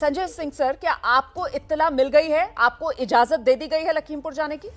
Sanjay Singh sir, क्या आपको इत्तला मिल गई है, आपको इजाजत दे दी गई है लखीमपुर जाने की?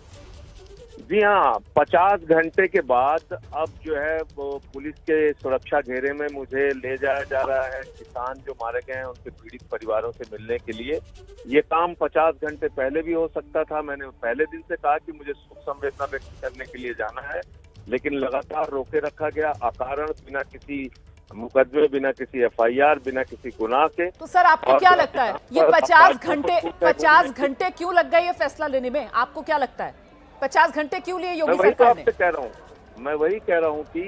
जी हाँ, 50 घंटे के बाद अब जो है वो पुलिस के सुरक्षा घेरे में मुझे ले जाया जा रहा है। किसान जो मारे गए हैं उनके पीड़ित परिवारों से मिलने के लिए। ये काम 50 घंटे पहले भी हो सकता था। मैंने पहले दिन से कहा कि मुझे शोक संवेदना व्यक्त करने के लिए जाना है, लेकिन लगातार रोके रखा गया अकारण, बिना किसी मुकदमे, बिना किसी एफआईआर, बिना किसी गुनाह के। तो सर आपको क्या लगता है ये 50 घंटे क्यों लग गए ये फैसला लेने में? आपको क्या लगता है 50 घंटे क्यों लिए योगी सरकार ने? मैं वही कह रहा हूँ कि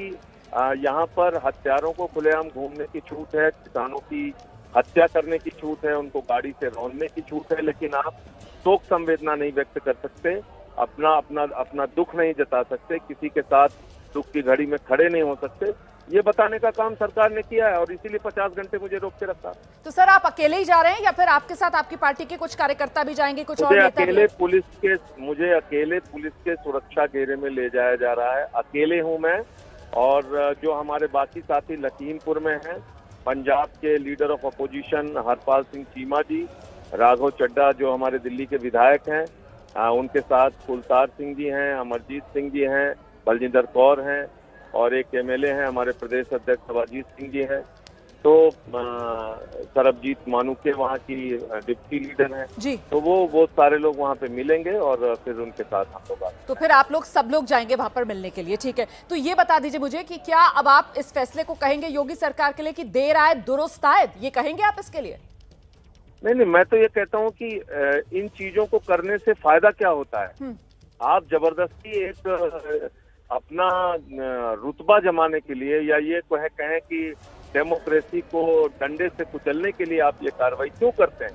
यहाँ पर हत्यारों को खुलेआम घूमने की छूट है, किसानों की हत्या करने की छूट है, उनको गाड़ी से रौंदने की छूट है, लेकिन आप शोक संवेदना नहीं व्यक्त कर सकते, अपना दुख नहीं जता सकते, किसी के साथ दुख की घड़ी में खड़े नहीं हो सकते। ये बताने का काम सरकार ने किया है और इसीलिए 50 घंटे मुझे रोक के रखा। तो सर आप अकेले ही जा रहे हैं या फिर आपके साथ आपकी पार्टी के कुछ कार्यकर्ता भी जाएंगे, कुछ और नेता भी? मुझे अकेले पुलिस के सुरक्षा घेरे में ले जाया जा रहा है। अकेले हूं मैं, और जो हमारे बाकी साथी लखीमपुर में हैं, पंजाब के leader of opposition Harpal Singh Cheema ji, Raghav Chadha जो हमारे दिल्ली के विधायक हैं, उनके साथ कुलतार सिंह जी हैं, अमरजीत सिंह जी हैं, बलजिंदर कौर हैं, और एक एमएलए हैं हमारे प्रदेश अध्यक्ष अजीत सिंह जी हैं। तो सरबजीत मानुके वहाँ की डिप्टी लीडर हैं जी। तो वो सारे लोग वहाँ पे मिलेंगे और फिर उनके साथ हम लोग तो फिर आप लोग सब लोग जाएंगे वहाँ पर मिलने के लिए, ठीक है? तो ये बता दीजिए मुझे कि क्या अब आप इस फैसले को कहेंगे योगी सरकार के लिए कि देर आए दुरुस्त आए, ये कहेंगे आप इसके लिए? नहीं, मैं तो ये कहता हूँ कि इन चीजों को करने से फायदा क्या होता है? आप जबरदस्ती एक अपना रुतबा जमाने के लिए, या ये कहें कि डेमोक्रेसी को डंडे से कुचलने के लिए आप ये कार्रवाई क्यों करते हैं?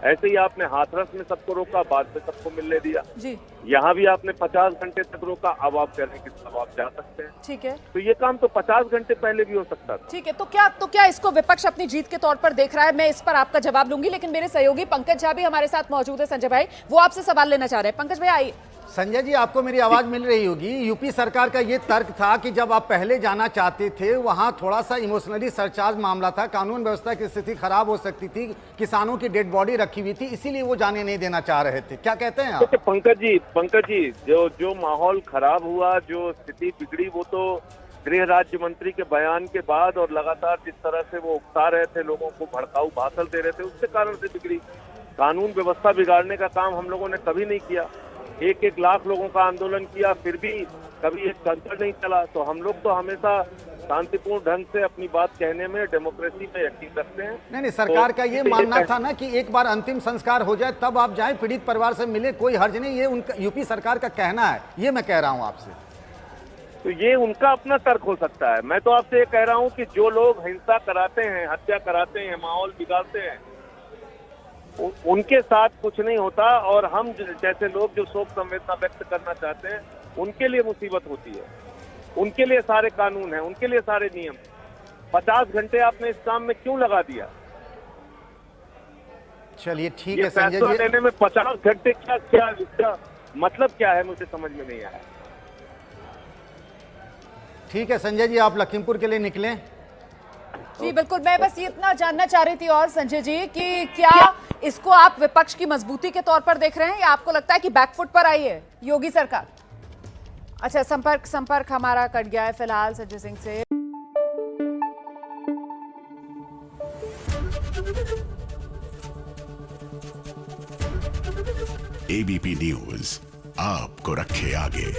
ऐसे ही आपने हाथरस में सबको रोका, बाद में सबको मिलने दिया जी। यहाँ भी आपने 50 घंटे तक रोका, अब आप कह रहे हैं कि अब आप जा सकते हैं। ठीक है, तो ये काम तो 50 घंटे पहले भी हो सकता था। ठीक है। तो क्या इसको विपक्ष अपनी जीत के तौर पर देख रहा है? मैं इस पर आपका जवाब लूंगी, लेकिन मेरे सहयोगी पंकज झा भी हमारे साथ मौजूद है। संजय भाई, वो आपसे सवाल लेना चाह रहे हैं। पंकज भाई आइए। संजय जी, आपको मेरी आवाज मिल रही होगी। यूपी सरकार का ये तर्क था कि जब आप पहले जाना चाहते थे वहां थोड़ा सा इमोशनली सरचार्ज मामला था, कानून व्यवस्था की स्थिति खराब हो सकती थी, किसानों की डेड बॉडी रखी हुई थी, इसीलिए वो जाने नहीं देना चाह रहे थे। क्या कहते हैं आप? पंकज जी, जो माहौल खराब हुआ, जो स्थिति बिगड़ी, वो तो गृह राज्य मंत्री के बयान के बाद और लगातार जिस तरह से वो उकसा रहे थे, लोगों को भड़काऊ भाषण दे रहे थे, उसके कारण से बिगड़ी। कानून व्यवस्था बिगाड़ने का काम हम लोगों ने कभी नहीं किया। 1-1 लाख लोगों का आंदोलन किया, फिर भी कभी एक कंकड़ नहीं चला। तो हम लोग तो हमेशा शांतिपूर्ण ढंग से अपनी बात कहने में, डेमोक्रेसी में यकीन रखते हैं। नहीं, सरकार का ये मानना था ना कि एक बार अंतिम संस्कार हो जाए तब आप जाएं, पीड़ित परिवार से मिले, कोई हर्ज नहीं। ये उनका यूपी सरकार का कहना है, ये मैं कह रहा हूं आपसे। तो ये उनका अपना तर्क हो सकता है। मैं तो आपसे ये कह रहा हूँ कि जो लोग हिंसा कराते हैं, हत्या कराते हैं, माहौल बिगाड़ते हैं, उनके साथ कुछ नहीं होता, और हम जैसे लोग जो शोक संवेदना व्यक्त करना चाहते हैं उनके लिए मुसीबत होती है। उनके लिए सारे कानून हैं, उनके लिए सारे नियम। 50 घंटे आपने इस काम में क्यों लगा दिया? चलिए ठीक है संजय जी, लेने में 50 घंटे क्या इसका मतलब क्या है, मुझे समझ में नहीं आया। ठीक है संजय जी, आप लखीमपुर के लिए निकलें। जी बिल्कुल, मैं बस ये इतना जानना चाह रही थी और संजय जी कि क्या इसको आप विपक्ष की मजबूती के तौर पर देख रहे हैं, या आपको लगता है कि बैकफुट पर आई है योगी सरकार? अच्छा, संपर्क हमारा कट गया है फिलहाल संजय सिंह से। एबीपी न्यूज आपको रखे आगे।